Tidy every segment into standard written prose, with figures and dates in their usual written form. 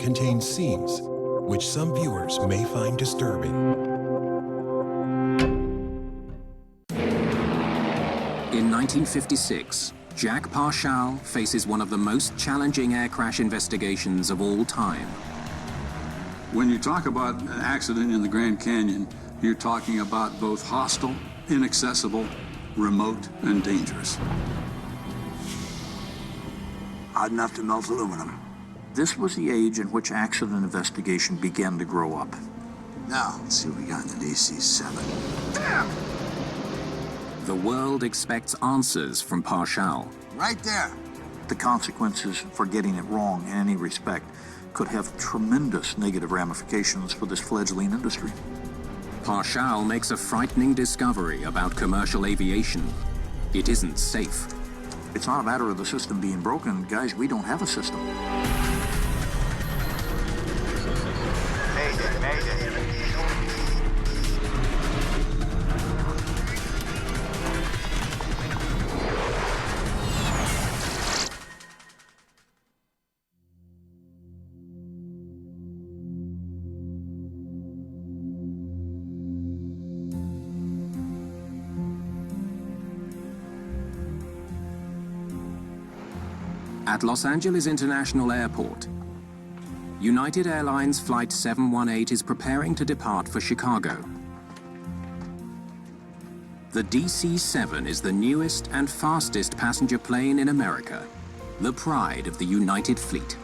contains scenes which some viewers may find disturbing. In 1956, Jack Parshall faces one of the most challenging air crash investigations of all time. When you talk about an accident in the Grand Canyon, you're talking about both hostile, inaccessible, remote, and dangerous. Hot enough to melt aluminum. This was the age in which accident investigation began to grow up. Now, let's see what we got in the DC-7. Damn! The world expects answers from Parshall. Right there. The consequences for getting it wrong in any respect could have tremendous negative ramifications for this fledgling industry. Parshall makes a frightening discovery about commercial aviation. It isn't safe. It's not a matter of the system being broken. Guys, we don't have a system. Mayday, mayday. At Los Angeles International Airport, United Airlines Flight 718 is preparing to depart for Chicago. The DC-7 is the newest and fastest passenger plane in America, the pride of the United Fleet.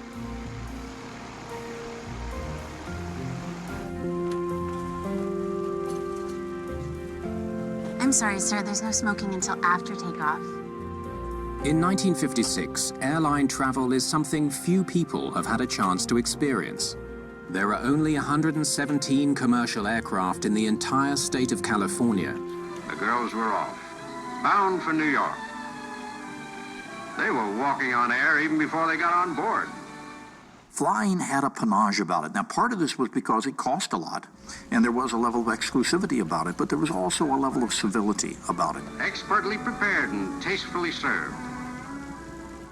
I'm sorry, sir, there's no smoking until after takeoff. In 1956, airline travel is something few people have had a chance to experience. There are only 117 commercial aircraft in the entire state of California. The girls were off, bound for New York. They were walking on air even before they got on board. Flying had a panache about it. Now, part of this was because it cost a lot, and there was a level of exclusivity about it, but there was also a level of civility about it. Expertly prepared and tastefully served.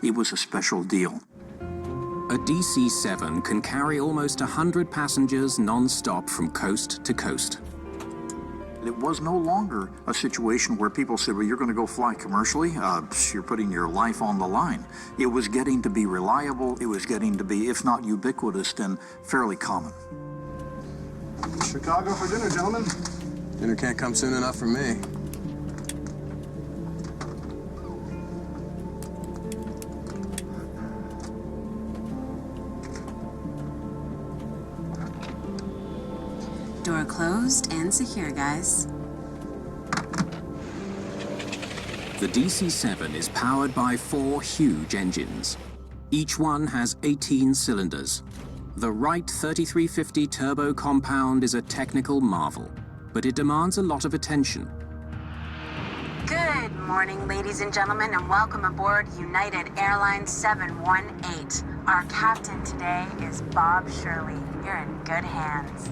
It was a special deal. A DC-7 can carry almost 100 passengers non-stop from coast to coast. It was no longer a situation where people said, well, you're going to go fly commercially? You're putting your life on the line. It was getting to be reliable. It was getting to be, if not ubiquitous, then fairly common. Chicago for dinner, gentlemen. Dinner can't come soon enough for me. Door closed and secure, guys. The DC-7 is powered by 4 huge engines. Each one has 18 cylinders. The Wright 3350 turbo compound is a technical marvel, but it demands a lot of attention. Good morning, ladies and gentlemen, and welcome aboard United Airlines 718. Our captain today is Bob Shirley. You're in good hands.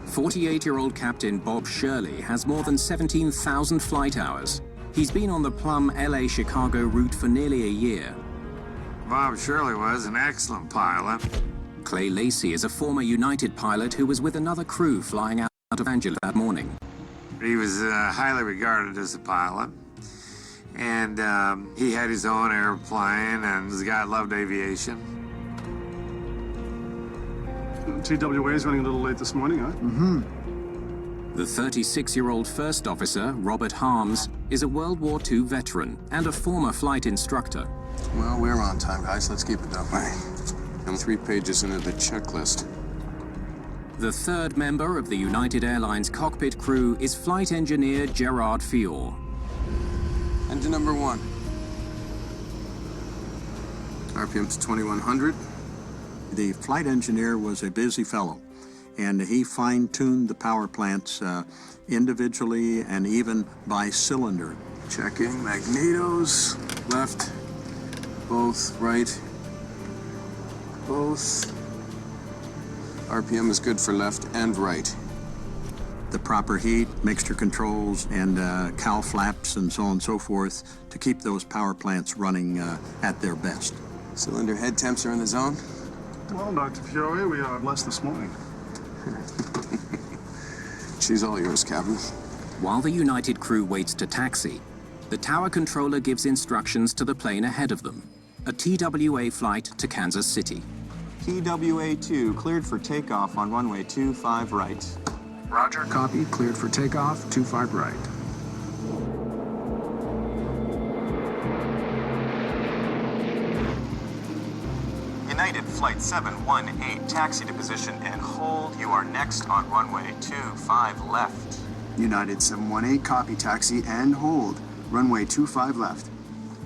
48-year-old Captain Bob Shirley has more than 17,000 flight hours. He's been on the Plum LA-Chicago route for nearly a year. Bob Shirley was an excellent pilot. Clay Lacey is a former United pilot who was with another crew flying out of Angeles that morning. He was highly regarded as a pilot. And he had his own airplane, and the guy loved aviation. TWA is running a little late this morning, huh? Mm-hmm. The 36-year-old first officer, Robert Harms, is a World War II veteran and a former flight instructor. Well, we're on time, guys. Let's keep it that way. I'm 3 pages into the checklist. The third member of the United Airlines cockpit crew is flight engineer Gerard Fior. Engine number 1. RPM's 2100. The flight engineer was a busy fellow, and he fine-tuned the power plants individually and even by cylinder. Checking magnetos, left, both, right, both. RPM is good for left and right. The proper heat, mixture controls, and cowl flaps and so on and so forth to keep those power plants running at their best. Cylinder head temps are in the zone? Well, Dr. Fiore, we are blessed this morning. She's all yours, Captain. While the United crew waits to taxi, the tower controller gives instructions to the plane ahead of them, a TWA flight to Kansas City. TWA-2, cleared for takeoff on runway 25 right. Roger, copy. Cleared for takeoff, 25 right. United Flight 718, taxi to position and hold. You are next on runway 25 left. United 718, copy, taxi and hold. Runway 25 left.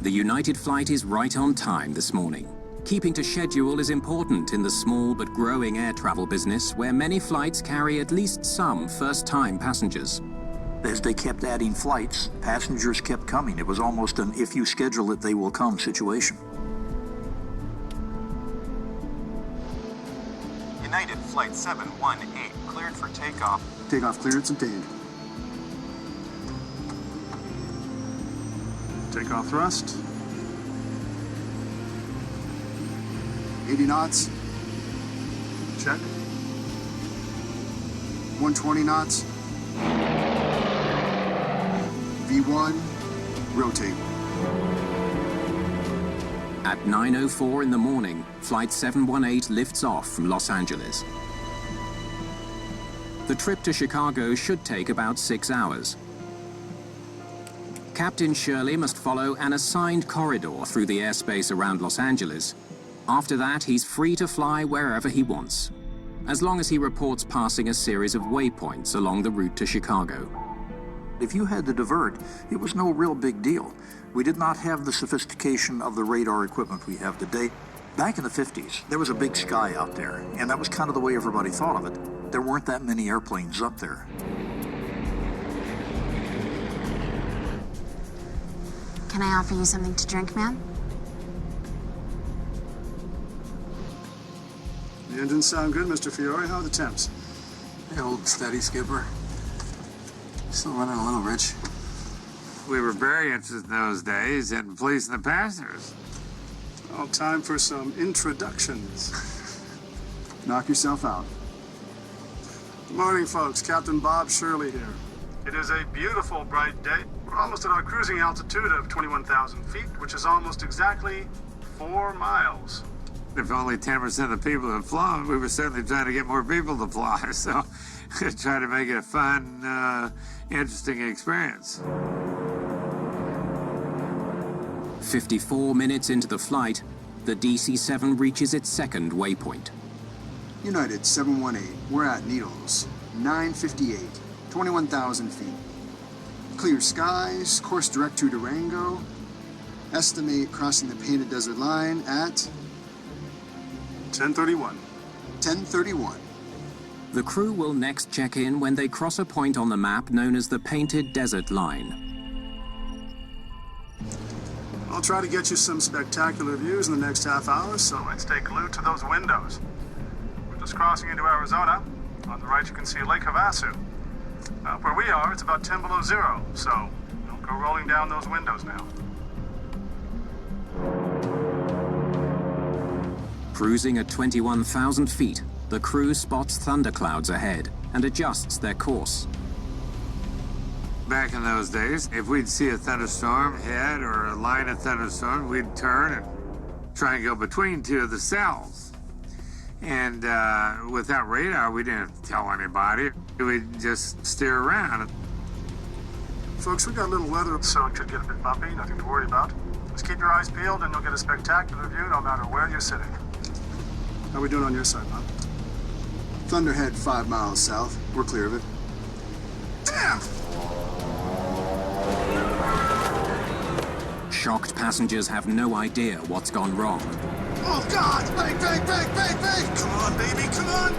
The United flight is right on time this morning. Keeping to schedule is important in the small but growing air travel business where many flights carry at least some first-time passengers. As they kept adding flights, passengers kept coming. It was almost an if you schedule it, they will come situation. United Flight 718, cleared for takeoff. Takeoff clearance obtained. Takeoff thrust. 80 knots. Check. 120 knots. V1, rotate. At 9:04 in the morning, Flight 718 lifts off from Los Angeles. The trip to Chicago should take about 6 hours. Captain Shirley must follow an assigned corridor through the airspace around Los Angeles. After that, he's free to fly wherever he wants, as long as he reports passing a series of waypoints along the route to Chicago. If you had to divert, it was no real big deal. We did not have the sophistication of the radar equipment we have today. Back in the 50s, there was a big sky out there, and that was kind of the way everybody thought of it. There weren't that many airplanes up there. Can I offer you something to drink, ma'am? The engines sound good, Mr. Fiore. How are the temps? Hey, old steady, Skipper. Still running a little rich. We were very interested in those days in policing the passengers. Well, time for some introductions. Knock yourself out. Good morning, folks. Captain Bob Shirley here. It is a beautiful, bright day. We're almost at our cruising altitude of 21,000 feet, which is almost exactly 4 miles. If only 10% of the people had flown, we were certainly trying to get more people to fly, so try to make it a fun, interesting experience. 54 minutes into the flight, the DC-7 reaches its second waypoint. United 718, we're at Needles. 958, 21,000 feet. Clear skies, course direct to Durango. Estimate crossing the Painted Desert Line at 10:31. 10:31. The crew will next check in when they cross a point on the map known as the Painted Desert Line. I'll try to get you some spectacular views in the next half hour, so stay glued to those windows. We're just crossing into Arizona. On the right, you can see Lake Havasu. Where we are, it's about 10 below zero, so don't go rolling down those windows now. Cruising at 21,000 feet, the crew spots thunderclouds ahead and adjusts their course. Back in those days, if we'd see a thunderstorm ahead or a line of thunderstorms, we'd turn and try and go between two of the cells. And without radar, we didn't have to tell anybody. We'd just steer around. Folks, we got a little weather, so it could get a bit bumpy. Nothing to worry about. Just keep your eyes peeled and you'll get a spectacular view no matter where you're sitting. How we doing on your side, Bob? Thunderhead 5 miles south. We're clear of it. Damn! Shocked passengers have no idea what's gone wrong. Oh, God! Bang, bang, bang, bang, bang! Come on, baby, come on!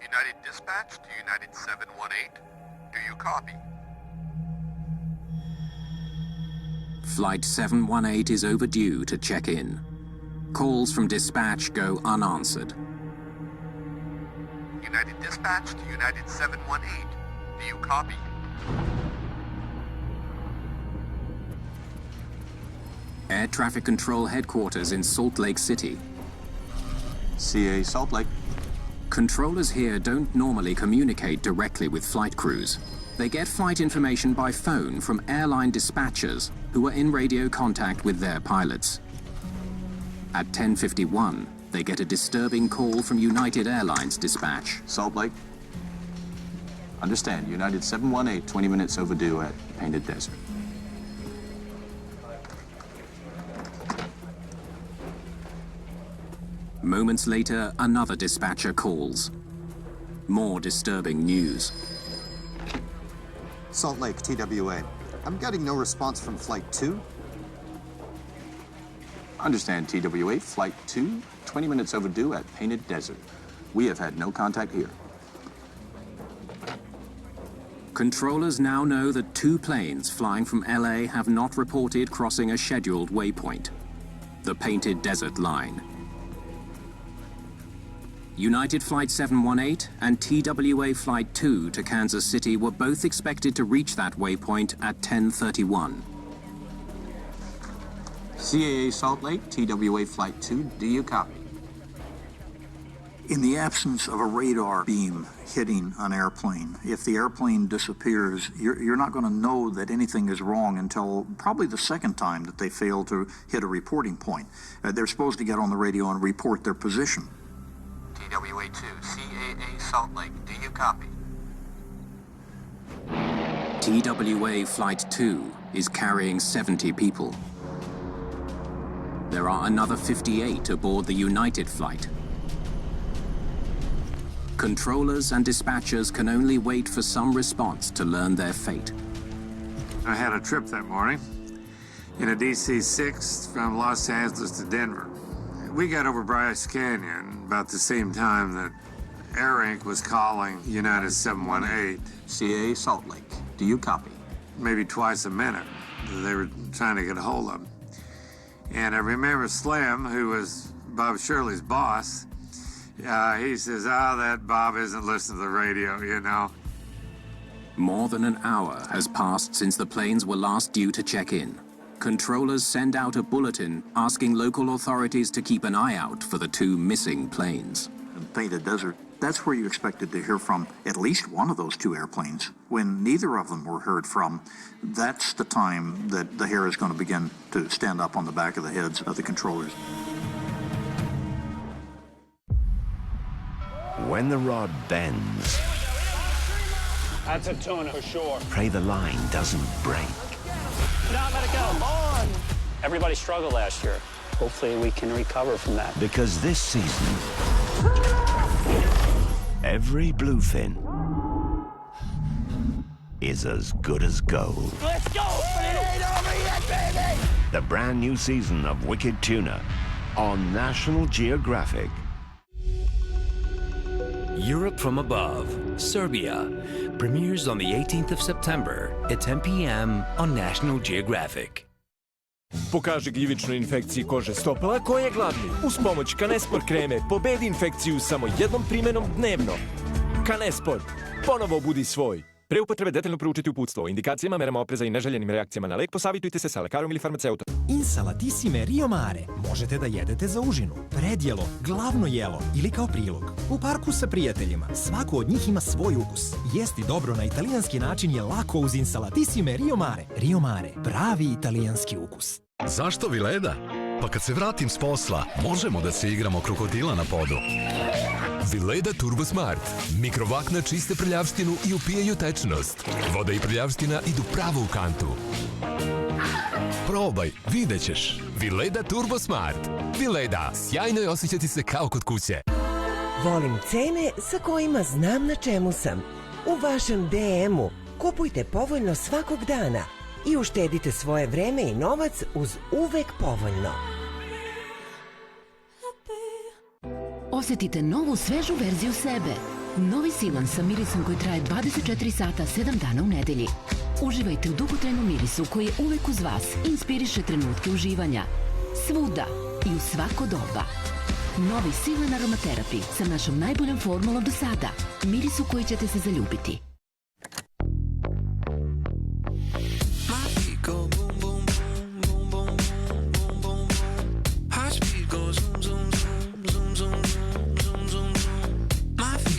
United Dispatch to United 718. Do you copy? Flight 718 is overdue to check in. Calls from dispatch go unanswered. United Dispatch to United 718. Do you copy? Air Traffic Control Headquarters in Salt Lake City. CA Salt Lake. Controllers here don't normally communicate directly with flight crews. They get flight information by phone from airline dispatchers who are in radio contact with their pilots. At 10:51, they get a disturbing call from United Airlines dispatch. Salt Lake. Understand, United 718, 20 minutes overdue at Painted Desert. Moments later, another dispatcher calls. More disturbing news. Salt Lake, TWA. I'm getting no response from Flight 2. Understand, TWA, Flight 2, 20 minutes overdue at Painted Desert. We have had no contact here. Controllers now know that 2 planes flying from LA have not reported crossing a scheduled waypoint, the Painted Desert line. United Flight 718 and TWA Flight 2 to Kansas City were both expected to reach that waypoint at 10:31. CAA Salt Lake, TWA Flight 2, do you copy? In the absence of a radar beam hitting an airplane, if the airplane disappears, you're not going to know that anything is wrong until probably the second time that they fail to hit a reporting point. They're supposed to get on the radio and report their position. TWA2, CAA Salt Lake, do you copy? TWA Flight 2 is carrying 70 people. There are another 58 aboard the United flight. Controllers and dispatchers can only wait for some response to learn their fate. I had a trip that morning in a DC-6 from Los Angeles to Denver. We got over Bryce Canyon about the same time that Air Inc. was calling United 718. CAA Salt Lake, do you copy? Maybe twice a minute. They were trying to get a hold of him. And I remember Slim, who was Bob Shirley's boss, he says, that Bob isn't listening to the radio, you know. More than an hour has passed since the planes were last due to check in. Controllers send out a bulletin asking local authorities to keep an eye out for the 2 missing planes. Painted Desert, that's where you expected to hear from at least one of those 2 airplanes. When neither of them were heard from, that's the time that the hair is going to begin to stand up on the back of the heads of the controllers. When the rod bends, that's a tuna for sure. Pray the line doesn't break. Not let it go. Come on. Everybody struggled last year. Hopefully we can recover from that. Because this season, every bluefin is as good as gold. Let's go! But it ain't over yet, baby! The brand new season of Wicked Tuna on National Geographic. Europe from Above, Serbia, premieres on the 18th of September at 10 p.m. on National Geographic. Pokaži gljivičnoj infekciji kože stopala ko je gladni. Uz pomoć Kanespor kreme pobedi infekciju samo jednom primjenom dnevno. Kanespor, ponovo budi svoj. Pre upotrebe detaljno proučiti uputstvo o indikacijama, merama opreza i neželjenim reakcijama na lek, posavitujte se sa lekarom ili farmaceutom. Insalatissime Rio Mare možete da jedete za užinu, predjelo, glavno jelo ili kao prilog. U parku sa prijateljima. Svako od njih ima svoj ukus. Jesti dobro na italijanski način je lako uz Insalatissime Rio Mare. Rio Mare, pravi italijanski ukus. Zašto Vileda? Pa kad se vratim s posla, možemo da se igramo krokodila na podu. Vileda Turbo Smart. Mikrovakna čiste prljavštinu i upijaju tečnost. Voda i prljavština idu pravo u kantu. Probaj, vidjet ćeš. Vileda Turbo Smart. Vileda, sjajno je osjećati se kao kod kuće. Volim cene sa kojima znam na čemu sam. U vašem DM-u kupujte povoljno svakog dana i uštedite svoje vreme i novac uz uvek povoljno. Osjetite novu, svežu verziju sebe. Novi silan sa mirisom koji traje 24 sata, 7 dana u nedelji. Uživajte u dugotrajnom mirisu koji je uvek uz vas i inspiriše trenutke uživanja. Svuda i u svako doba. Novi silan aromaterapi sa našom najboljom formulom do sada. Miris u koji ćete se zaljubiti.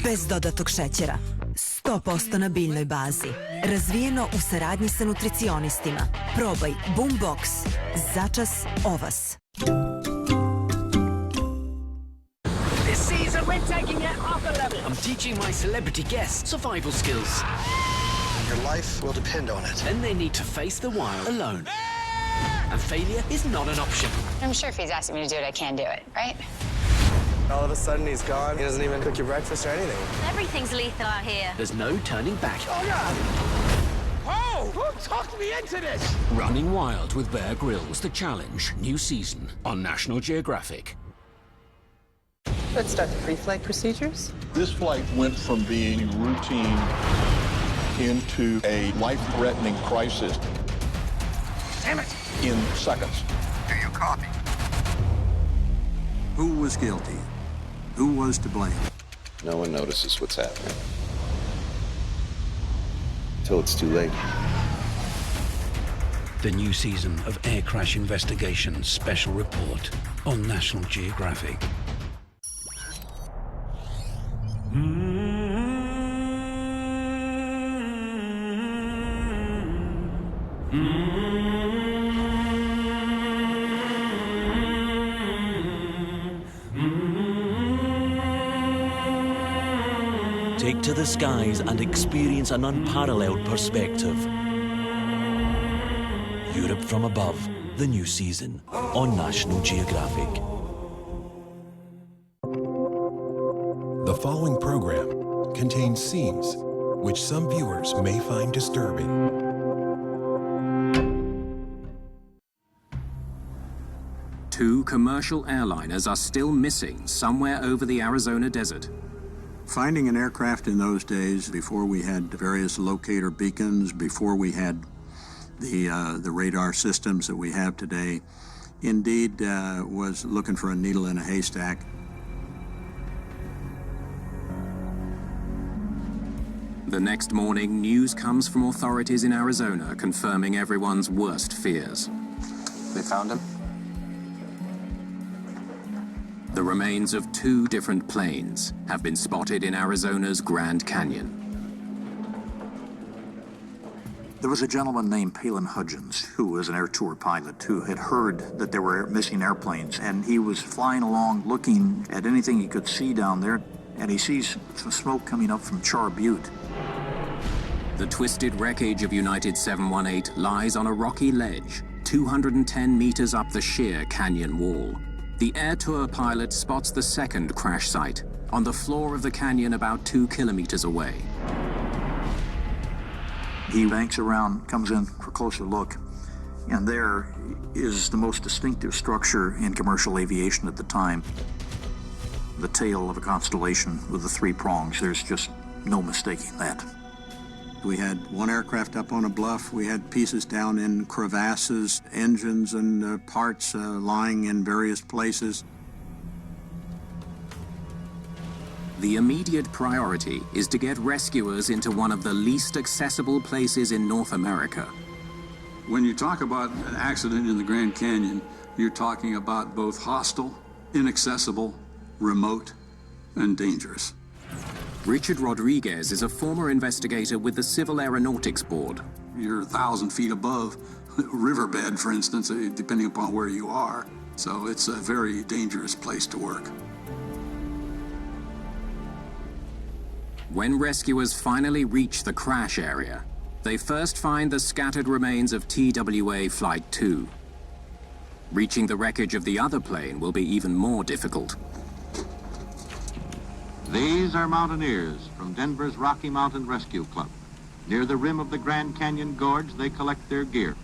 bez dodatog šećera. 100% na biljnoj bazi. Razvijeno u saradnji sa nutricionistima. Probaj Boombox. Začas o vas. This season we're taking it up a level. I'm teaching my celebrity guests survival skills. Your life will depend on it. Then they need to face the wild alone. And failure is not an option. I'm sure if he's asking me to do it, I can do it, right? All of a sudden, he's gone. He doesn't even cook your breakfast or anything. Everything's lethal out here. There's no turning back. Oh, God! Oh! Who talked me into this? Running Wild with Bear Grylls, The Challenge, new season on National Geographic. Let's start the pre-flight procedures. This flight went from being routine into a life-threatening crisis. Damn it! In seconds. Do you copy? Who was guilty? Who was to blame? No one notices what's happening. Till it's too late. The new season of Air Crash Investigation Special Report on National Geographic. Take to the skies and experience an unparalleled perspective. Europe from Above, the new season on National Geographic. The following program contains scenes which some viewers may find disturbing. Two commercial airliners are still missing somewhere over the Arizona desert. Finding an aircraft in those days, before we had various locator beacons, before we had the radar systems that we have today, indeed was looking for a needle in a haystack. The next morning, news comes from authorities in Arizona confirming everyone's worst fears. They found him? The remains of two different planes have been spotted in Arizona's Grand Canyon. There was a gentleman named Palin Hudgens, who was an air tour pilot, who had heard that there were missing airplanes, and he was flying along looking at anything he could see down there, and he sees some smoke coming up from Char Butte. The twisted wreckage of United 718 lies on a rocky ledge, 210 meters up the sheer canyon wall. The air tour pilot spots the second crash site on the floor of the canyon about 2 kilometers away. He banks around, comes in for a closer look, and there is the most distinctive structure in commercial aviation at the time. The tail of a constellation with the 3 prongs. There's just no mistaking that. We had one aircraft up on a bluff. We had pieces down in crevasses, engines and parts lying in various places. The immediate priority is to get rescuers into one of the least accessible places in North America. When you talk about an accident in the Grand Canyon, you're talking about both hostile, inaccessible, remote, and dangerous. Richard Rodriguez is a former investigator with the Civil Aeronautics Board. You're 1,000 feet above riverbed, for instance, depending upon where you are. So it's a very dangerous place to work. When rescuers finally reach the crash area, they first find the scattered remains of TWA Flight 2. Reaching the wreckage of the other plane will be even more difficult. These are mountaineers from Denver's Rocky Mountain Rescue Club. Near the rim of the Grand Canyon Gorge, they collect their gear.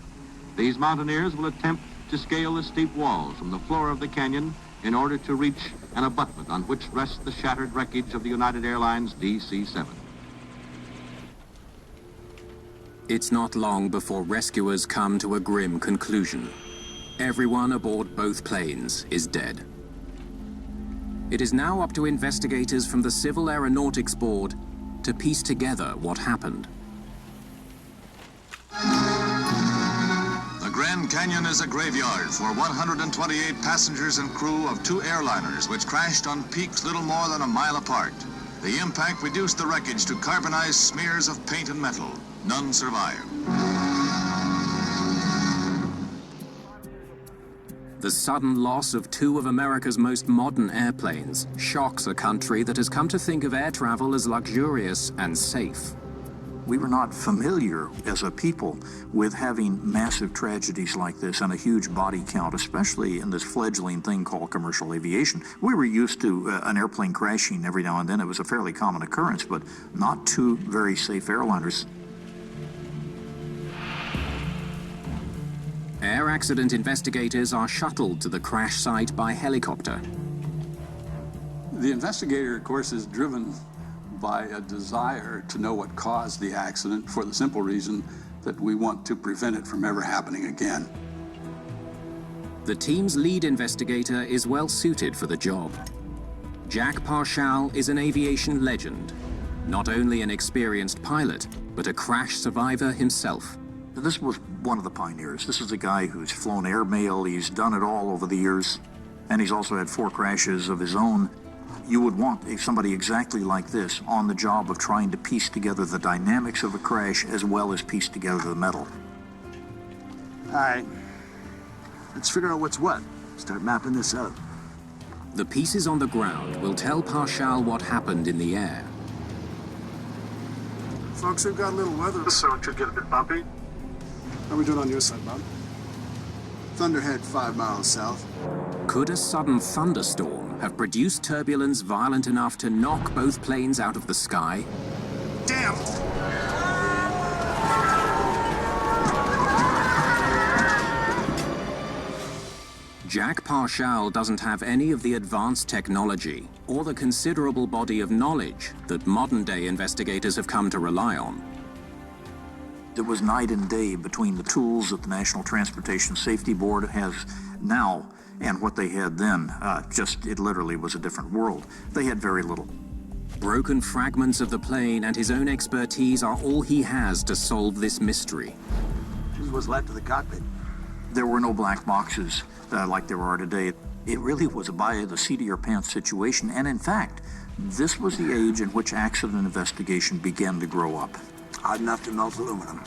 These mountaineers will attempt to scale the steep walls from the floor of the canyon in order to reach an abutment on which rests the shattered wreckage of the United Airlines DC-7. It's not long before rescuers come to a grim conclusion. Everyone aboard both planes is dead. It is now up to investigators from the Civil Aeronautics Board to piece together what happened. The Grand Canyon is a graveyard for 128 passengers and crew of 2 airliners which crashed on peaks little more than a mile apart. The impact reduced the wreckage to carbonized smears of paint and metal. None survived. The sudden loss of two of America's most modern airplanes shocks a country that has come to think of air travel as luxurious and safe. We were not familiar as a people with having massive tragedies like this and a huge body count, especially in this fledgling thing called commercial aviation. We were used to an airplane crashing every now and then. It was a fairly common occurrence, but not two very safe airliners. Air accident investigators are shuttled to the crash site by helicopter. The investigator, of course, is driven by a desire to know what caused the accident for the simple reason that we want to prevent it from ever happening again. The team's lead investigator is well suited for the job. Jack Parshall is an aviation legend, not only an experienced pilot, but a crash survivor himself. This was one of the pioneers. This is a guy who's flown airmail, he's done it all over the years, and he's also had 4 crashes of his own. You would want somebody exactly like this on the job of trying to piece together the dynamics of a crash as well as piece together the metal. All right, let's figure out what's what. Start mapping this out. The pieces on the ground will tell Parshall what happened in the air. Folks, we've got a little weather, so it could get a bit bumpy. How are we doing on your side, Bob? Thunderhead 5 miles south. Could a sudden thunderstorm have produced turbulence violent enough to knock both planes out of the sky? Damn! Jack Parshall doesn't have any of the advanced technology or the considerable body of knowledge that modern-day investigators have come to rely on. It was night and day between the tools that the National Transportation Safety Board has now and what they had then. It literally was a different world. They had very little. Broken fragments of the plane and his own expertise are all he has to solve this mystery. This was left of the cockpit. There were no black boxes like there are today. It really was a by the seat of your pants situation, and in fact, this was the age in which accident investigation began to grow up. Hot enough to melt aluminum.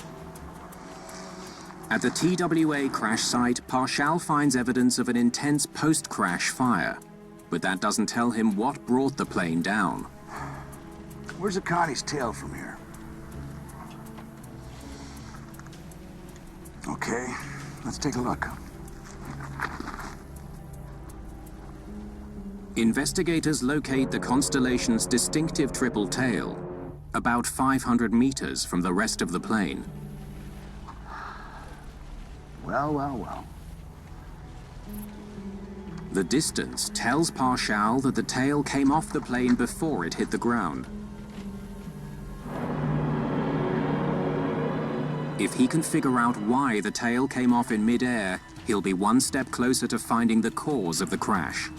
At the TWA crash site, Parshall finds evidence of an intense post-crash fire, but that doesn't tell him what brought the plane down. Where's the Connie's tail from here? Okay, let's take a look. Investigators locate the constellation's distinctive triple tail, about 500 meters from the rest of the plane. Well, well, well. The distance tells Parshall that the tail came off the plane before it hit the ground. If he can figure out why the tail came off in mid-air, he'll be one step closer to finding the cause of the crash.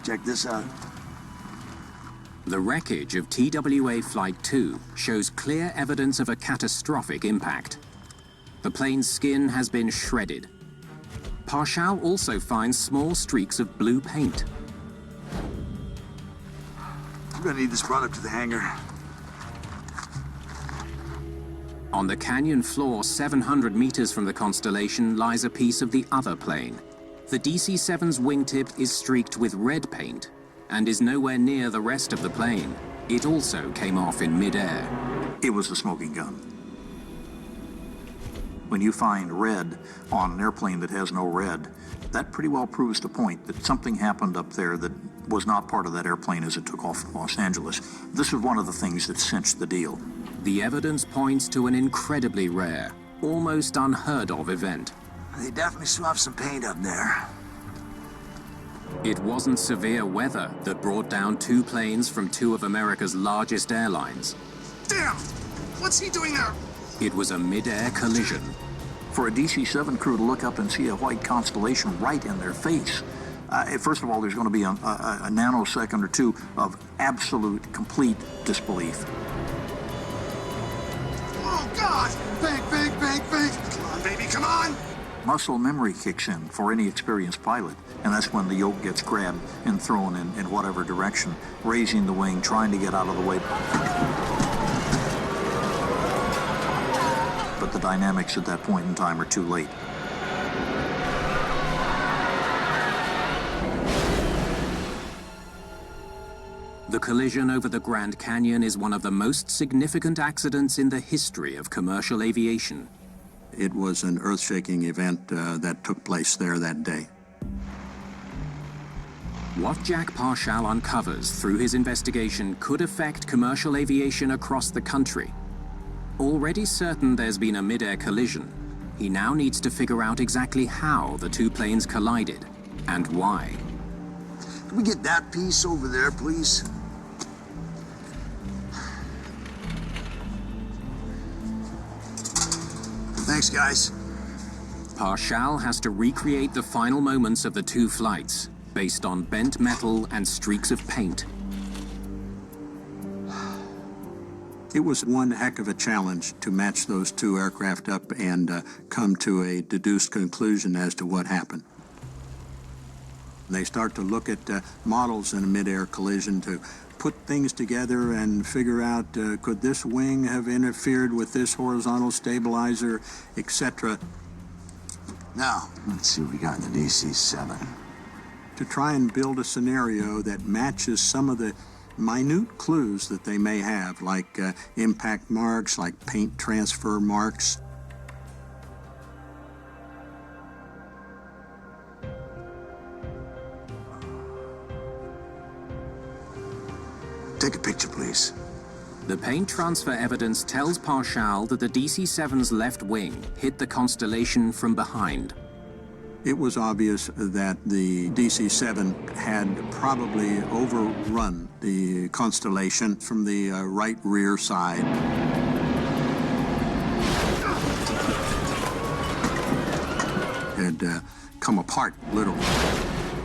Check this out. The wreckage of TWA Flight 2 shows clear evidence of a catastrophic impact. The plane's skin has been shredded. Parshall also finds small streaks of blue paint. I'm gonna need this brought up to the hangar. On the canyon floor, 700 meters from the constellation, lies a piece of the other plane. The DC-7's wingtip is streaked with red paint and is nowhere near the rest of the plane. It also came off in mid-air. It was the smoking gun. When you find red on an airplane that has no red, that pretty well proves the point that something happened up there that was not part of that airplane as it took off from Los Angeles. This was one of the things that cinched the deal. The evidence points to an incredibly rare, almost unheard of event. They definitely swapped some paint up there. It wasn't severe weather that brought down two planes from two of America's largest airlines. Damn! What's he doing there? It was a mid-air collision. For a DC-7 crew to look up and see a white constellation right in their face, first of all, there's going to be a nanosecond or two of absolute, complete disbelief. Oh, God! Bank, bank, bank, bank! Come on, baby, come on! Muscle memory kicks in for any experienced pilot, and that's when the yoke gets grabbed and thrown in whatever direction, raising the wing, trying to get out of the way. But the dynamics at that point in time are too late. The collision over the Grand Canyon is one of the most significant accidents in the history of commercial aviation. It was an earth-shaking event that took place there that day. What Jack Parshall uncovers through his investigation could affect commercial aviation across the country. Already certain there's been a mid-air collision, he now needs to figure out exactly how the two planes collided and why. Can we get that piece over there, please? Thanks, guys. Parshall has to recreate the final moments of the two flights, based on bent metal and streaks of paint. It was one heck of a challenge to match those two aircraft up and come to a deduced conclusion as to what happened. They start to look at models in a mid-air collision to put things together and figure out, could this wing have interfered with this horizontal stabilizer, etc. Now, let's see what we got in the DC-7. To try and build a scenario that matches some of the minute clues that they may have, like impact marks, like paint transfer marks. Take a picture, please. The paint transfer evidence tells Parshall that the DC-7's left wing hit the Constellation from behind. It was obvious that the DC-7 had probably overrun the Constellation from the right rear side. It had come apart, literally,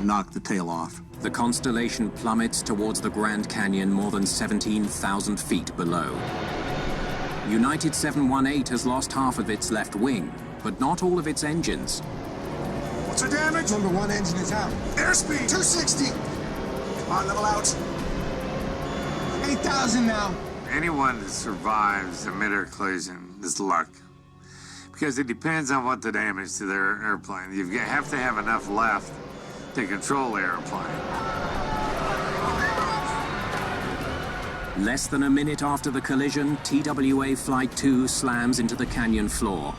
knocked the tail off. The Constellation plummets towards the Grand Canyon more than 17,000 feet below. United 718 has lost half of its left wing, but not all of its engines. What's the damage? Number one engine is out. Airspeed, 260. Come on, level out. 8,000 now. Anyone that survives a mid-air collision is luck. Because it depends on what the damage to their airplane. You have to have enough left to control the airplane. Less than a minute after the collision, TWA Flight 2 slams into the canyon floor.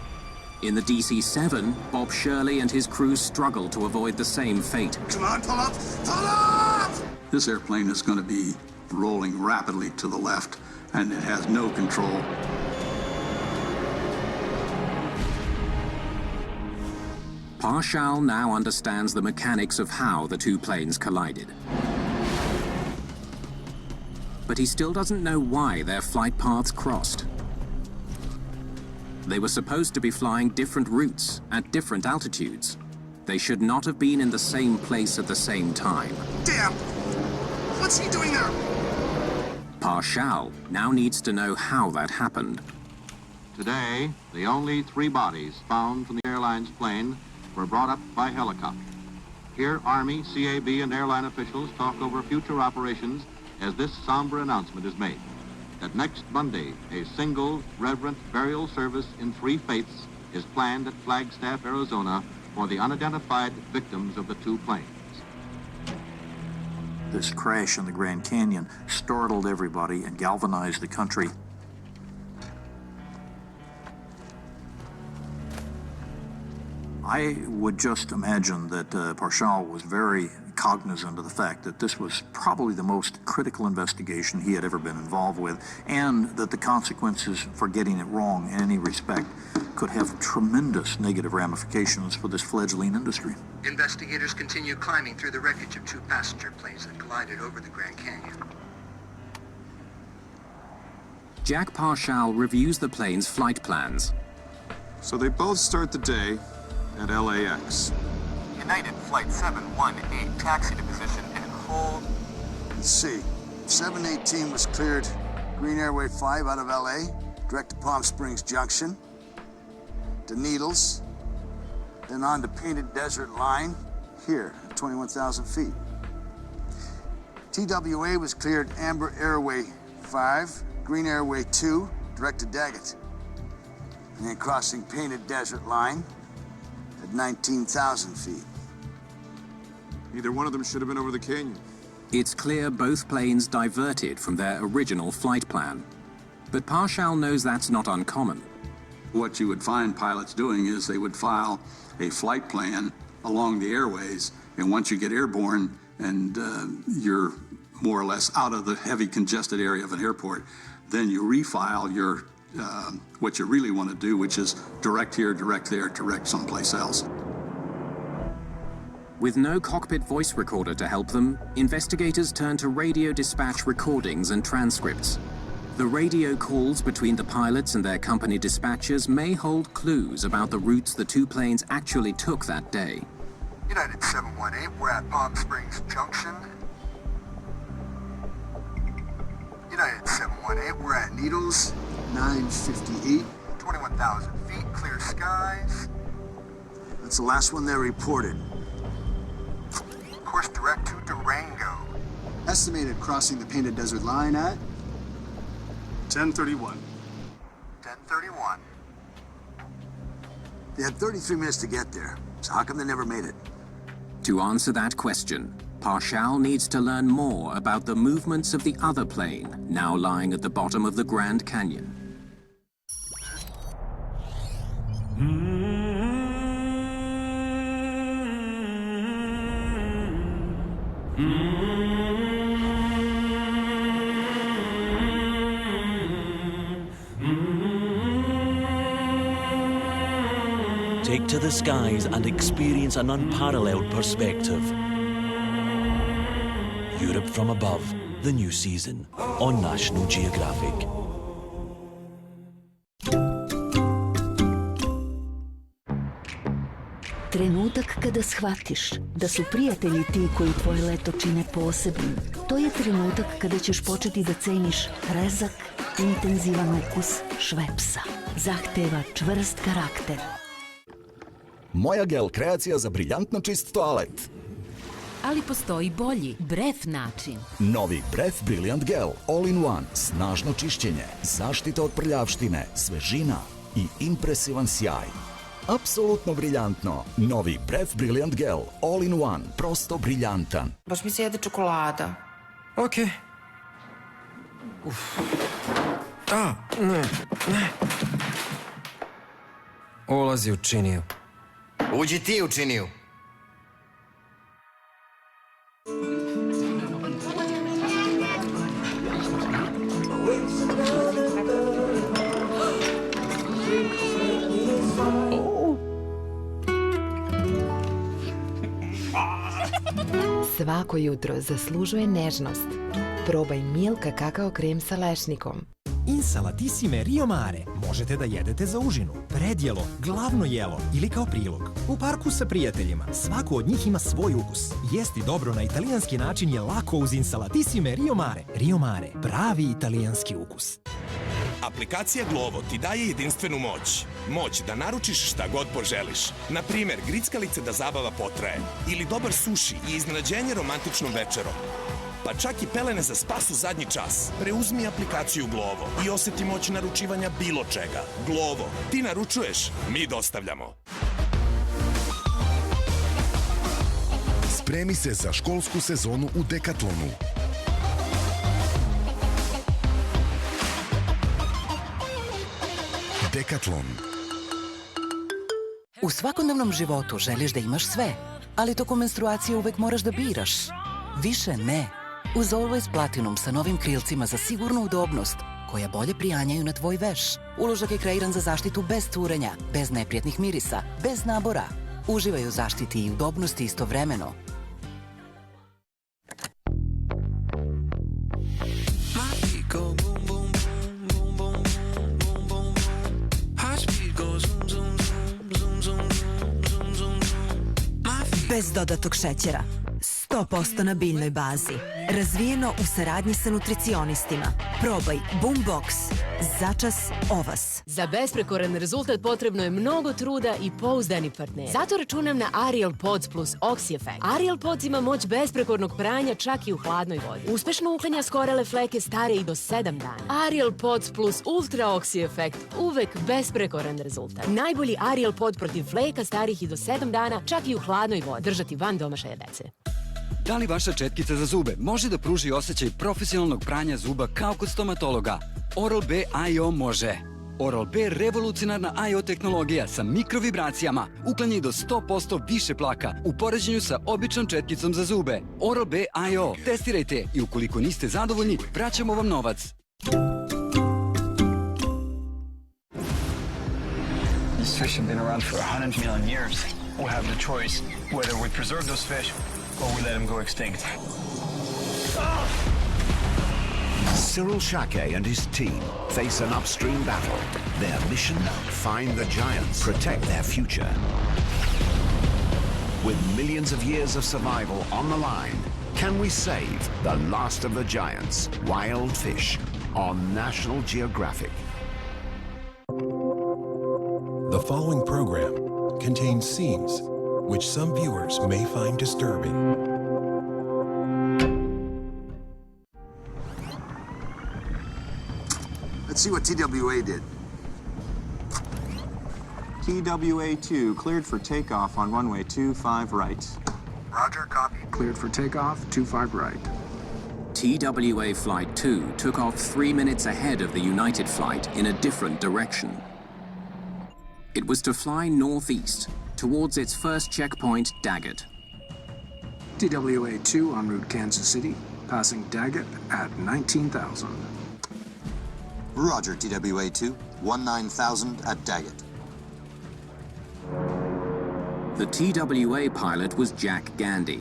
In the DC-7, Bob Shirley and his crew struggle to avoid the same fate. Come on, pull up! Pull up! This airplane is going to be rolling rapidly to the left, and it has no control. Parshall now understands the mechanics of how the two planes collided. But he still doesn't know why their flight paths crossed. They were supposed to be flying different routes at different altitudes. They should not have been in the same place at the same time. Damn! What's he doing there? Parshall now needs to know how that happened. Today, the only three bodies found from the airline's plane were brought up by helicopter. Here, Army, CAB, and airline officials talk over future operations as this somber announcement is made, that next Monday, a single reverent burial service in 3 faiths is planned at Flagstaff, Arizona, for the unidentified victims of the two planes. This crash in the Grand Canyon startled everybody and galvanized the country. I would just imagine that Parshall was very cognizant of the fact that this was probably the most critical investigation he had ever been involved with, and that the consequences for getting it wrong in any respect could have tremendous negative ramifications for this fledgling industry. Investigators continue climbing through the wreckage of 2 passenger planes that collided over the Grand Canyon. Jack Parshall reviews the plane's flight plans. So they both start the day at LAX. United Flight 718 taxi to position and hold. Let's see. 718 was cleared Green Airway 5 out of LA, direct to Palm Springs Junction, to Needles, Then on to Painted Desert Line, here at 21,000 feet. TWA was cleared Amber Airway 5, Green Airway 2, direct to Daggett. And then crossing Painted Desert Line at 19,000 feet. Either one of them should have been over the canyon. It's clear both planes diverted from their original flight plan. But Parshall knows that's not uncommon. What you would find pilots doing is they would file a flight plan along the airways, and once you get airborne and you're more or less out of the heavy congested area of an airport, then you refile your what you really want to do, which is direct here, direct there, direct someplace else. With no cockpit voice recorder to help them, investigators turn to radio dispatch recordings and transcripts. The radio calls between the pilots and their company dispatchers may hold clues about the routes the two planes actually took that day. United 718, we're at Palm Springs Junction. United 718, we're at Needles. 958. 21,000 feet, clear skies. That's the last one they reported. Course direct to Durango. Estimated crossing the Painted Desert Line at 10:31. 10:31. They had 33 minutes to get there, so how come they never made it? To answer that question, Parshall needs to learn more about the movements of the other plane, now lying at the bottom of the Grand Canyon. Take to the skies and experience an unparalleled perspective. Europe from Above, the new season on National Geographic. Trenutak kada shvatiš da su prijatelji ti koji tvoje leto čine posebnim. To je trenutak kada ćeš početi da ceniš rezak, intenzivan ukus Švepsa. Zahteva čvrst karakter. Moja gel kreacija za briljantno čist toalet. Ali postoji bolji, Bref način. Novi Bref Brilliant Gel All-in-One, snažno čišćenje, zaštita od prljavštine, svežina i impresivan sjaj. Apsolutno briljantno. Novi Bref Brilliant Gel All-in-One, prosto briljantan. Baš mi se jede čokolada. Okej. Ne. Ulazi u činiju. Uđi ti u činiju. Svako jutro zaslužuje nežnost. Probaj Milka kakao krem sa lešnikom. Insalatissime Rio Mare možete da jedete za užinu, predjelo, glavno jelo ili kao prilog. U parku sa prijateljima, svako od njih ima svoj ukus. Jesti dobro na italijanski način je lako uz Insalatissime Rio Mare. Rio Mare, pravi italijanski ukus. Aplikacija Glovo ti daje jedinstvenu moć. Moć da naručiš šta god poželiš. Na primer, grickalice da zabava potraje. Ili dobar suši i iznenađenje romantičnom večerom. Pa čak i pelene za spas u zadnji čas. Preuzmi aplikaciju Glovo i oseti moć naručivanja bilo čega. Glovo. Ti naručuješ, mi dostavljamo. Spremi se za školsku sezonu u Decathlonu. Decathlon. U svakodnevnom životu želiš da imaš sve, ali tokom menstruacije uvek moraš da biraš. Više ne. Uz Always Platinum sa novim krilcima za sigurnu udobnost, koja bolje prijanjaju na tvoj veš. Uložak je kreiran za zaštitu bez curenja, bez neprijatnih mirisa, bez nabora. Uživaj u zaštiti i udobnosti istovremeno. Bez dodatog šećera. 100% na biljnoj bazi. Razvijeno u saradnji sa nutricionistima. Probaj Boombox. Začas o vas. Za besprekoran rezultat potrebno je mnogo truda i pouzdani partner. Zato računam na Ariel Pods plus Oxy Effect. Ariel Pods ima moć besprekornog pranja čak i u hladnoj vodi. Uspešno uklanja skorele fleke stare i do 7 dana. Ariel Pods plus Ultra Oxy Effect. Uvek besprekoran rezultat. Najbolji Ariel Pod protiv fleka starih i do 7 dana, čak i u hladnoj vodi. Držati van domašaja dece. Da li vaša četkica za zube može da pruži osjećaj profesionalnog pranja zuba kao kod stomatologa? Oral-B IO može. Oral-B revolucionarna IO tehnologija sa mikrovibracijama uklanja i do 100% više plaka u poređenju sa običnom četkicom za zube. Oral-B IO. Testirajte i ukoliko niste zadovoljni, vraćamo vam novac. These fish have been around for 100 million years. We'll have the choice whether we preserve those fish or we let them go extinct. Cyril Shake and his team face an upstream battle. Their mission? Find the giants, protect their future. With millions of years of survival on the line, can we save the last of the giants, wild fish, on National Geographic? The following program contains scenes which some viewers may find disturbing. Let's see what TWA did. TWA-2 cleared for takeoff on runway 25 right. Roger, copy. Cleared for takeoff, 25 right. TWA Flight 2 took off 3 minutes ahead of the United flight in a different direction. It was to fly northeast, towards its first checkpoint, Daggett. TWA-2 en route Kansas City, passing Daggett at 19,000. Roger, TWA-2, 19,000 at Daggett. The TWA pilot was Jack Gandy.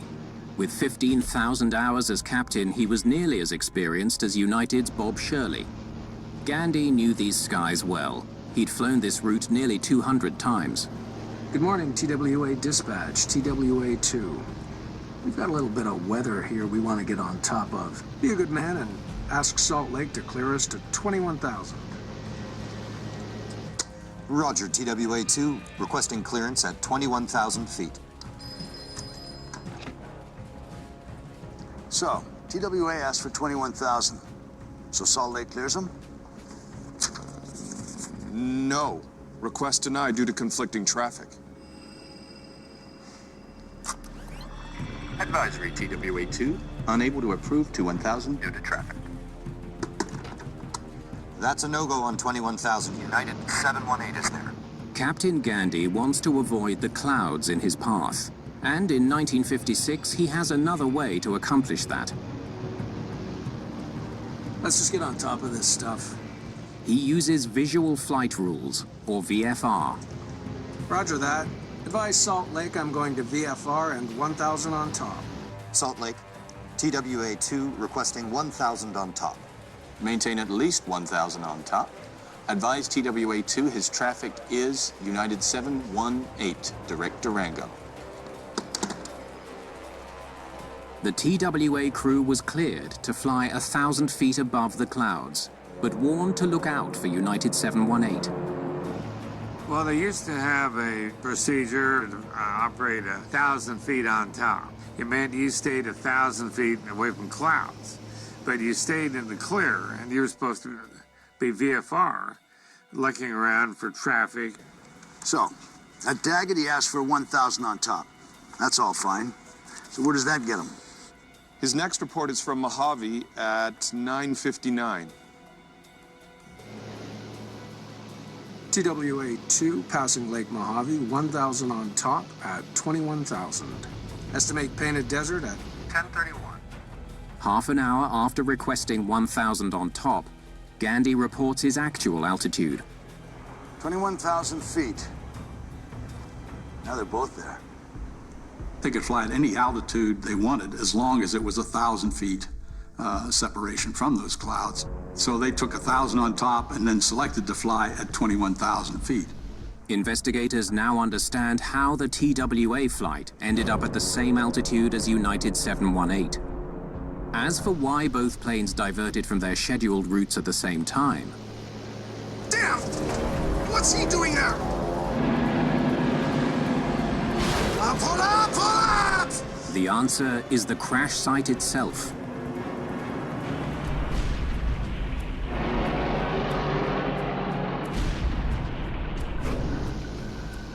With 15,000 hours as captain, he was nearly as experienced as United's Bob Shirley. Gandy knew these skies well. He'd flown this route nearly 200 times. Good morning, TWA dispatch, TWA-2. We've got a little bit of weather here we want to get on top of. Be a good man and ask Salt Lake to clear us to 21,000. Roger, TWA-2, requesting clearance at 21,000 feet. So, TWA asked for 21,000. So Salt Lake clears them? No. Request denied due to conflicting traffic. Advisory, TWA-2, unable to approve 21,000 due to traffic. That's a no-go on 21,000. United 718 is there. Captain Gandy wants to avoid the clouds in his path. And in 1956, he has another way to accomplish that. Let's just get on top of this stuff. He uses visual flight rules, or VFR. Roger that. Advise Salt Lake I'm going to VFR and 1,000 on top. Salt Lake, TWA-2 requesting 1,000 on top. Maintain at least 1,000 on top. Advise TWA-2 his traffic is United 718, direct Durango. The TWA crew was cleared to fly 1,000 feet above the clouds, but warned to look out for United 718. Well, they used to have a procedure to operate 1,000 feet on top. It meant you stayed 1,000 feet away from clouds, but you stayed in the clear, and you were supposed to be VFR, looking around for traffic. So, at Daggett, he asked for 1,000 on top. That's all fine. So where does that get him? His next report is from Mojave at 9:59. TWA-2 passing Lake Mojave, 1,000 on top at 21,000. Estimate Painted Desert at 10:31. Half an hour after requesting 1,000 on top, Gandy reports his actual altitude. 21,000 feet. Now they're both there. They could fly at any altitude they wanted as long as it was 1,000 feet separation from those clouds. So they took 1,000 on top and then selected to fly at 21,000 feet. Investigators now understand how the TWA flight ended up at the same altitude as United 718. As for why both planes diverted from their scheduled routes at the same time, Damn! What's he doing there? Pull up! Pull up! The answer is the crash site itself.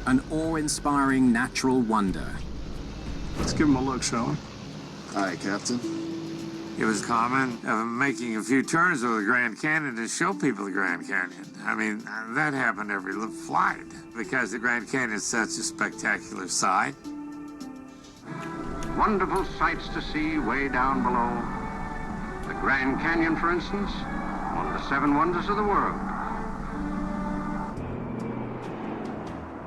An awe-inspiring natural wonder. Let's give him a look, shall we? Aye, Captain. It was common making a few turns over the Grand Canyon to show people the Grand Canyon. I mean, that happened every flight because the Grand Canyon is such a spectacular sight. Wonderful sights to see way down below. The Grand Canyon, for instance, one of the 7 wonders of the world.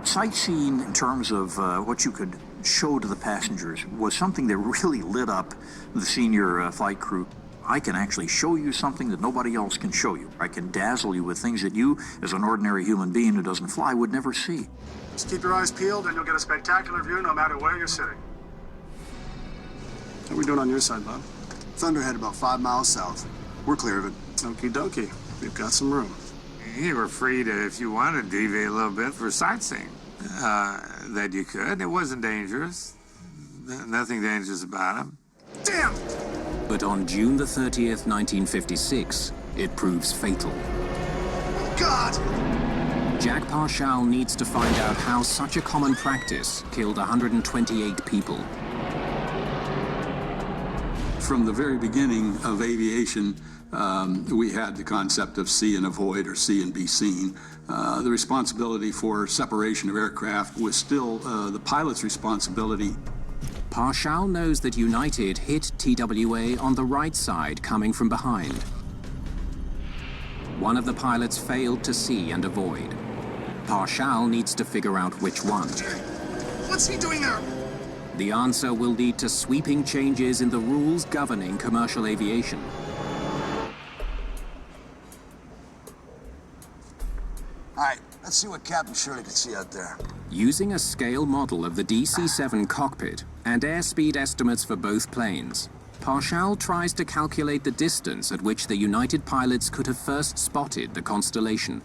Sightseeing in terms of what you could show to the passengers was something that really lit up the senior flight crew. I can actually show you something that nobody else can show you. I can dazzle you with things that you, as an ordinary human being who doesn't fly, would never see. Just keep your eyes peeled and you'll get a spectacular view no matter where you're sitting. How are we doing on your side, Bob? Thunderhead about 5 miles south. We're clear of it. Okie dokie. We've got some room. You were free to, if you wanted, to deviate a little bit for sightseeing. That you could. It wasn't dangerous. Nothing dangerous about him. Damn! But on June the 30th, 1956, it proves fatal. Oh, God! Jack Parshall needs to find out how such a common practice killed 128 people. From the very beginning of aviation, we had the concept of see and avoid or see and be seen. The responsibility for separation of aircraft was still the pilot's responsibility. Parshall knows that United hit TWA on the right side coming from behind. One of the pilots failed to see and avoid. Parshall needs to figure out which one. What's he doing there? The answer will lead to sweeping changes in the rules governing commercial aviation. All right, let's see what Captain Shirley can see out there. Using a scale model of the DC-7 cockpit and airspeed estimates for both planes, Parshall tries to calculate the distance at which the United pilots could have first spotted the constellation.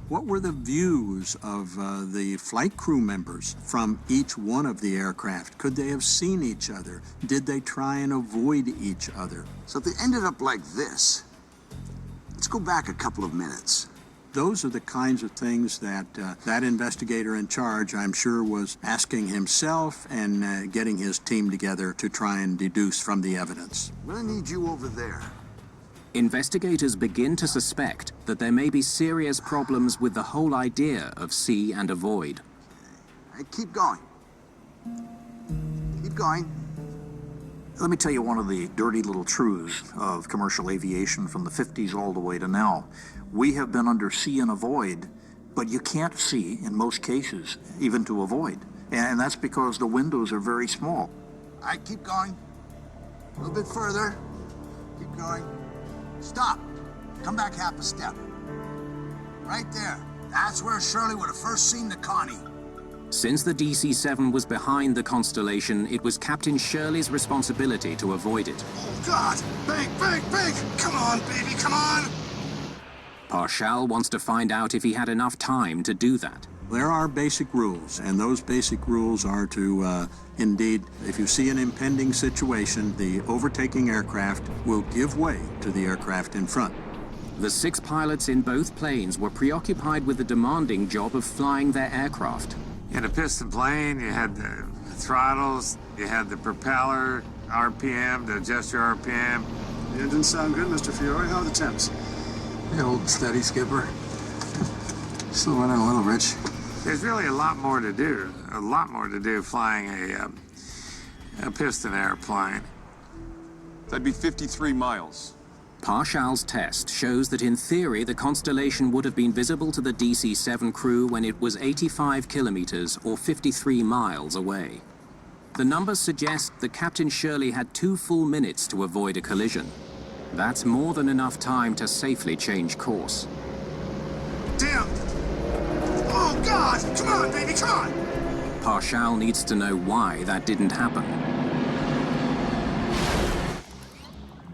What were the views of the flight crew members from each one of the aircraft? Could they have seen each other? Did they try and avoid each other? So if they ended up like this, let's go back a couple of minutes. Those are the kinds of things that that investigator in charge, I'm sure, was asking himself and getting his team together to try and deduce from the evidence. I'm gonna need you over there. Investigators begin to suspect that there may be serious problems with the whole idea of see and avoid. All right, keep going. Keep going. Let me tell you one of the dirty little truths of commercial aviation from the 50s all the way to now. We have been under see and avoid, but you can't see in most cases, even to avoid. And that's because the windows are very small. All right, keep going. A little bit further. Keep going. Stop. Come back half a step. Right there. That's where Shirley would have first seen the Connie. Since the DC-7 was behind the constellation, it was Captain Shirley's responsibility to avoid it. Oh, God! Big, big, big! Come on, baby, come on! Parshall wants to find out if he had enough time to do that. There are basic rules, and those basic rules are to, indeed, if you see an impending situation, the overtaking aircraft will give way to the aircraft in front. The 6 pilots in both planes were preoccupied with the demanding job of flying their aircraft. You had a piston plane, you had the throttles, you had the propeller, RPM, to adjust your RPM. The engines sound good, Mr. Fiore. How are the temps? The old steady, skipper. Still running a little, Rich. There's really a lot more to do flying a piston airplane. That'd be 53 miles. Parshall's test shows that in theory the constellation would have been visible to the DC-7 crew when it was 85 kilometers or 53 miles away. The numbers suggest that Captain Shirley had 2 full minutes to avoid a collision. That's more than enough time to safely change course. Damn! Oh, God! Come on, baby, come on! Parshall needs to know why that didn't happen.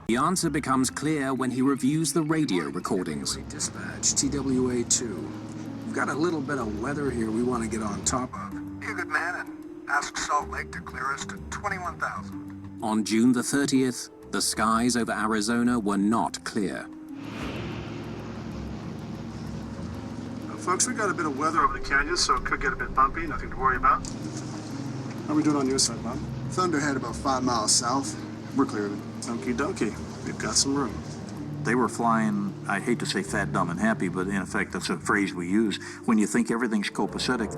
The answer becomes clear when he reviews the radio recordings. Dispatch, TWA2. We've got a little bit of weather here we want to get on top of. Be a good man and ask Salt Lake to clear us to 21,000. On June the 30th, the skies over Arizona were not clear. Folks, we got a bit of weather over the canyon, so it could get a bit bumpy. Nothing to worry about. How are we doing on your side, Bob? Thunderhead about 5 miles south. We're clear of it. Okie dokie. We've got some room. They were flying, I hate to say fat, dumb, and happy, but in effect, that's a phrase we use when you think everything's copacetic.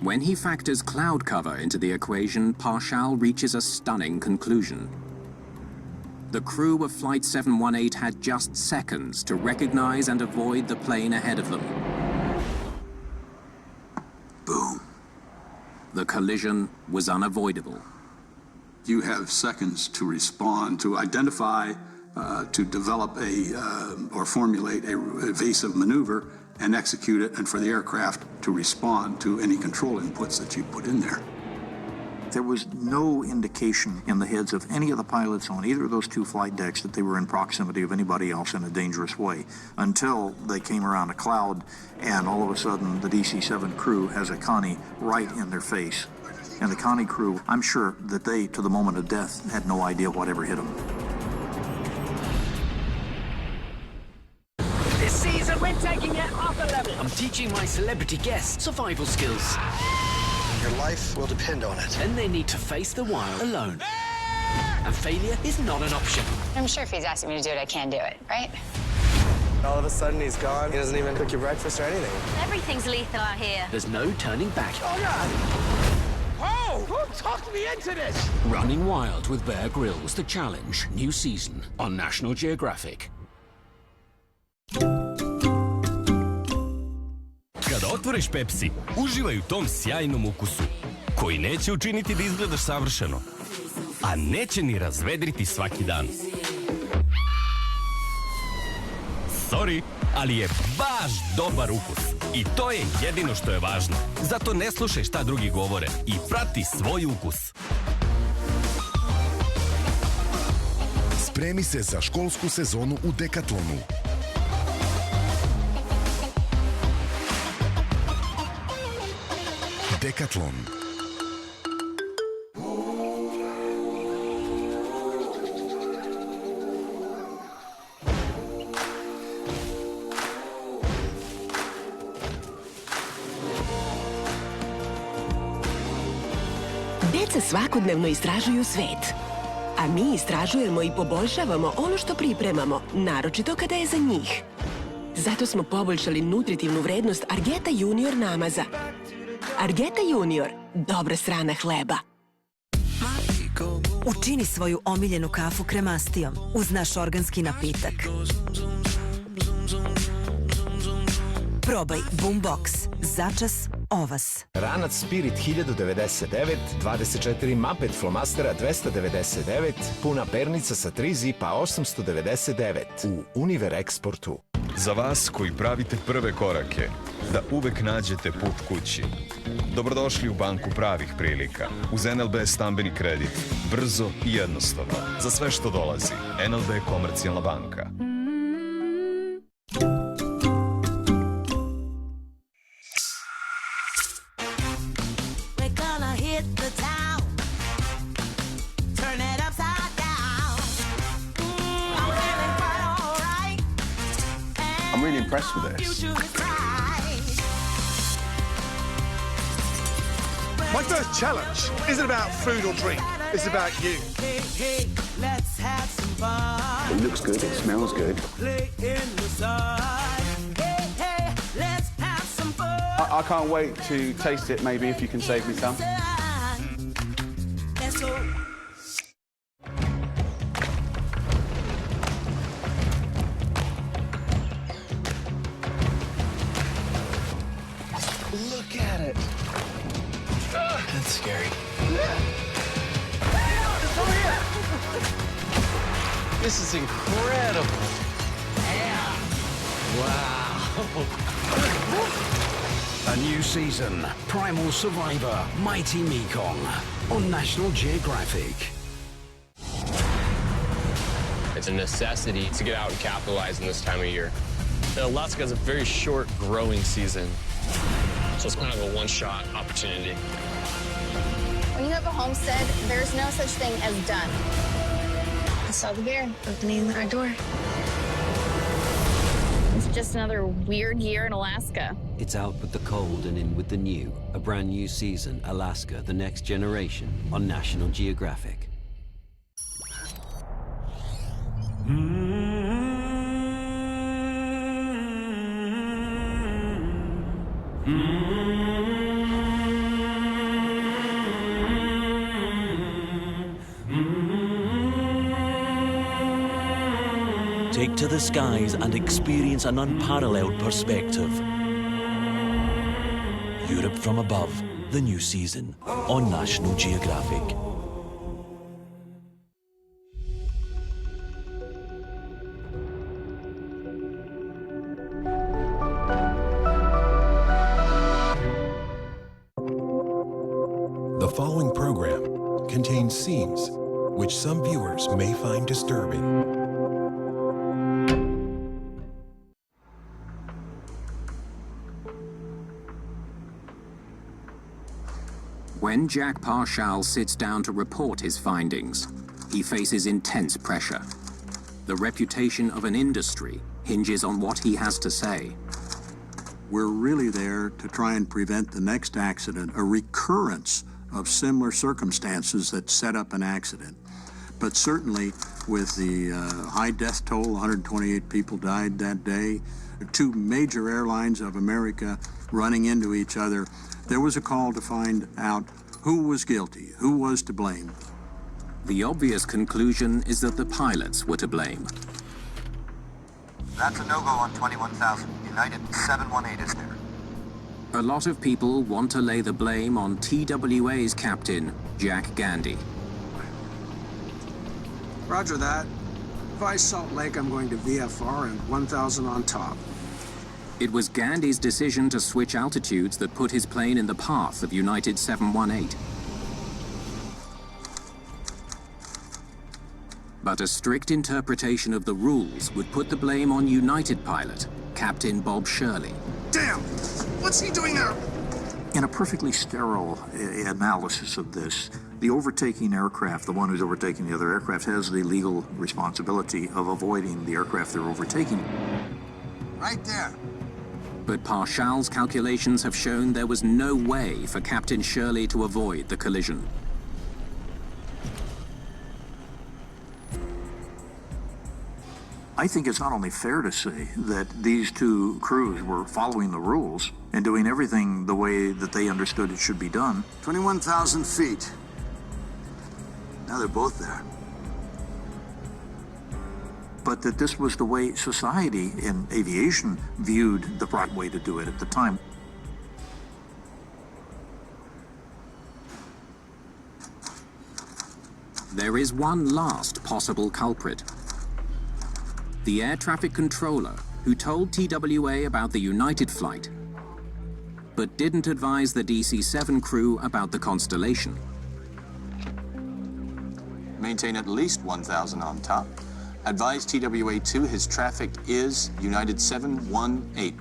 When he factors cloud cover into the equation, Parshall reaches a stunning conclusion. The crew of Flight 718 had just seconds to recognize and avoid the plane ahead of them. Boom. The collision was unavoidable. You have seconds to respond, to identify, to develop or formulate a evasive maneuver and execute it, and for the aircraft to respond to any control inputs that you put in there. There was no indication in the heads of any of the pilots on either of those two flight decks that they were in proximity of anybody else in a dangerous way until they came around a cloud and all of a sudden the DC-7 crew has a Connie right in their face. And the Connie crew, I'm sure that they, to the moment of death, had no idea whatever hit them. This season, we're taking it up a level. I'm teaching my celebrity guests survival skills. Your life will depend on it. And they need to face the wild alone. And failure is not an option. I'm sure if he's asking me to do it, I can do it, right? All of a sudden, he's gone. He doesn't even cook your breakfast or anything. Everything's lethal out here. There's no turning back. Oh, God! Oh, who talked me into this? Running Wild with Bear Grylls, The Challenge, new season on National Geographic. Kada otvoriš Pepsi, uživaj u tom sjajnom ukusu, koji neće učiniti da izgledaš savršeno, a neće ni razvedriti svaki dan. Sorry, ali je baš dobar ukus. I to je jedino što je važno. Zato ne slušaj šta drugi govore i prati svoj ukus. Spremi se za školsku sezonu u Decathlonu. Decathlon. Deca svakodnevno istražuju svet. A mi istražujemo i poboljšavamo ono što pripremamo, naročito kada je za njih. Zato smo poboljšali nutritivnu vrednost Argeta Junior namaza. Argeta Junior, dobra strana hleba. Učini svoju omiljenu kafu kremastijom uz naš organski napitak. Probaj Boombox, začas ovas. Ranac Spirit 1099, 24 Muppet flomastera 299, puna pernica sa 3 zipa 899 u Univer Exportu. Za vas koji pravite prve korake, da uvek nađete put kući. Dobrodošli u banku pravih prilika. Uz NLB stambeni kredit. Brzo i jednostavno. Za sve što dolazi. NLB Komercijalna banka. I'm really impressed with this. My first challenge isn't about food or drink. It's about you. It looks good, it smells good. I can't wait to taste it, maybe, if you can save me some. Look at it. That's scary. This is incredible. Yeah. Wow. A new season, Primal Survivor, Mighty Mekong on National Geographic. It's a necessity to get out and capitalize in this time of year. Alaska has a very short growing season, so it's kind of a one-shot opportunity. When you have a homestead, there's no such thing as done. I saw the bear opening our door. It's just another weird year in Alaska. It's out with the cold and in with the new. A brand new season, Alaska, the Next Generation, on National Geographic. Take to the skies and experience an unparalleled perspective. Europe from Above, the new season, on National Geographic. The following program contains scenes which some viewers may find disturbing. When Jack Parshall sits down to report his findings, he faces intense pressure. The reputation of an industry hinges on what he has to say. We're really there to try and prevent the next accident, a recurrence of similar circumstances that set up an accident. But certainly with the high death toll, 128 people died that day, two major airlines of America running into each other, there was a call to find out who was guilty, who was to blame. The obvious conclusion is that the pilots were to blame. That's a no-go on 21,000. United 718 is there. A lot of people want to lay the blame on TWA's captain, Jack Gandy. Roger that. Advise Salt Lake I'm going to VFR and 1,000 on top. It was Gandy's decision to switch altitudes that put his plane in the path of United 718. But a strict interpretation of the rules would put the blame on United pilot, Captain Bob Shirley. Damn! What's he doing there? In a perfectly sterile analysis of this, the overtaking aircraft, the one who's overtaking the other aircraft, has the legal responsibility of avoiding the aircraft they're overtaking. Right there. But Parshall's calculations have shown there was no way for Captain Shirley to avoid the collision. I think it's not only fair to say that these two crews were following the rules and doing everything the way that they understood it should be done. 21,000 feet. Now they're both there. But that this was the way society in aviation viewed the right way to do it at the time. There is one last possible culprit. The air traffic controller who told TWA about the United flight, but didn't advise the DC-7 crew about the Constellation. Maintain at least 1,000 on top. Advise TWA2 his traffic is United 718.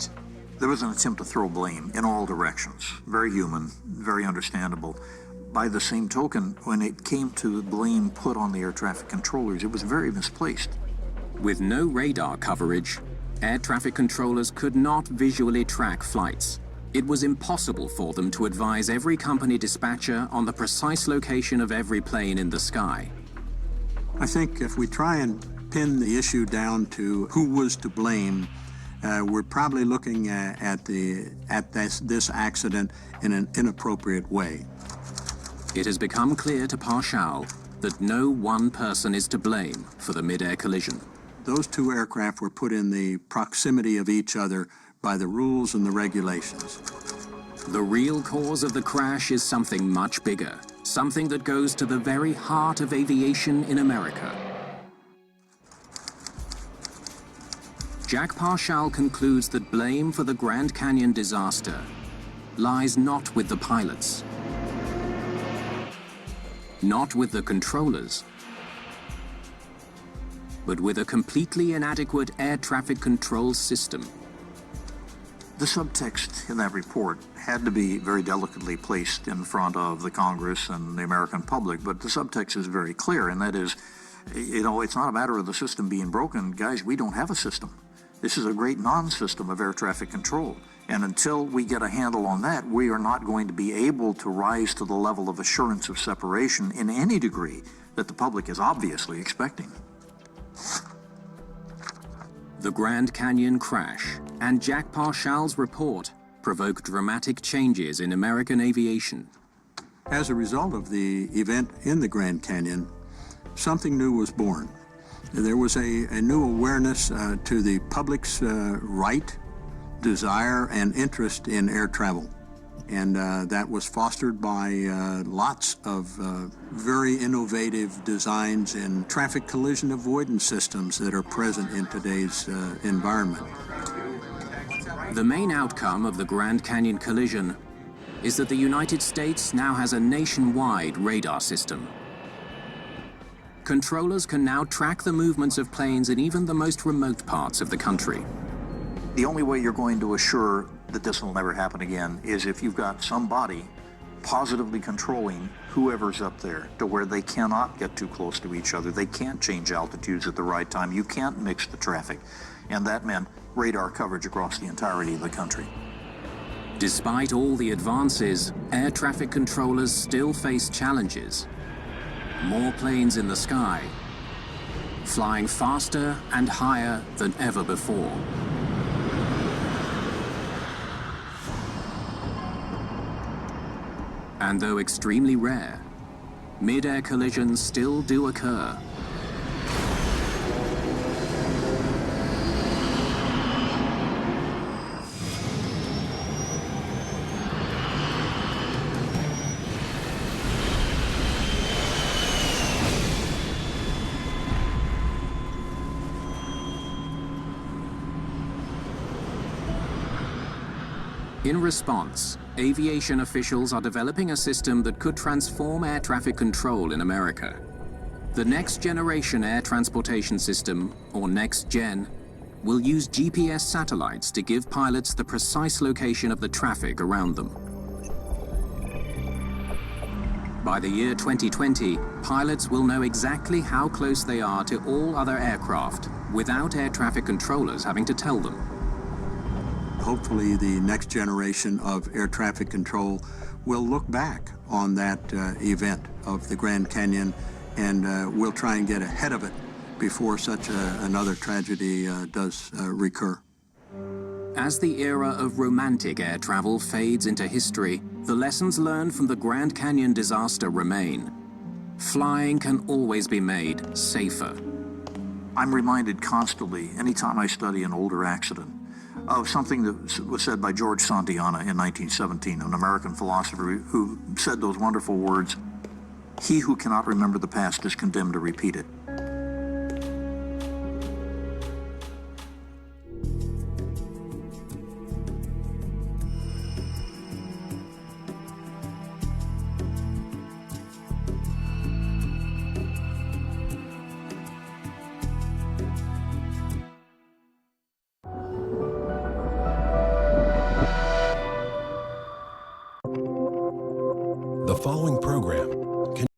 There was an attempt to throw blame in all directions. Very human, very understandable. By the same token, when it came to blame put on the air traffic controllers, it was very misplaced. With no radar coverage, air traffic controllers could not visually track flights. It was impossible for them to advise every company dispatcher on the precise location of every plane in the sky. I think if we try and pin the issue down to who was to blame, we're probably looking at this accident in an inappropriate way. It has become clear to Parshall that no one person is to blame for the mid-air collision. Those two aircraft were put in the proximity of each other by the rules and the regulations. The real cause of the crash is something much bigger, something that goes to the very heart of aviation in America. Jack Parshall concludes that blame for the Grand Canyon disaster lies not with the pilots, not with the controllers, but with a completely inadequate air traffic control system. The subtext in that report had to be very delicately placed in front of the Congress and the American public, but the subtext is very clear, and that is, it's not a matter of the system being broken. Guys, we don't have a system. This is a great non-system of air traffic control. And until we get a handle on that, we are not going to be able to rise to the level of assurance of separation in any degree that the public is obviously expecting. The Grand Canyon crash and Jack Parshall's report provoked dramatic changes in American aviation. As a result of the event in the Grand Canyon, something new was born. There was a new awareness to the public's right, desire, and interest in air travel. And that was fostered by lots of very innovative designs in traffic collision avoidance systems that are present in today's environment. The main outcome of the Grand Canyon collision is that the United States now has a nationwide radar system. Controllers can now track the movements of planes in even the most remote parts of the country. The only way you're going to assure that this will never happen again is if you've got somebody positively controlling whoever's up there to where they cannot get too close to each other. They can't change altitudes at the right time. You can't mix the traffic. And that meant radar coverage across the entirety of the country. Despite all the advances, air traffic controllers still face challenges. More planes in the sky, flying faster and higher than ever before. And though extremely rare, mid-air collisions still do occur. In response, aviation officials are developing a system that could transform air traffic control in America. The Next Generation Air Transportation System, or NextGen, will use GPS satellites to give pilots the precise location of the traffic around them. By the year 2020, pilots will know exactly how close they are to all other aircraft without air traffic controllers having to tell them. Hopefully the next generation of air traffic control will look back on that event of the Grand Canyon and we'll try and get ahead of it before such another tragedy does recur. As the era of romantic air travel fades into history, the lessons learned from the Grand Canyon disaster remain. Flying can always be made safer. I'm reminded constantly, anytime I study an older accident, of something that was said by George Santayana in 1917, an American philosopher who said those wonderful words, "He who cannot remember the past is condemned to repeat it."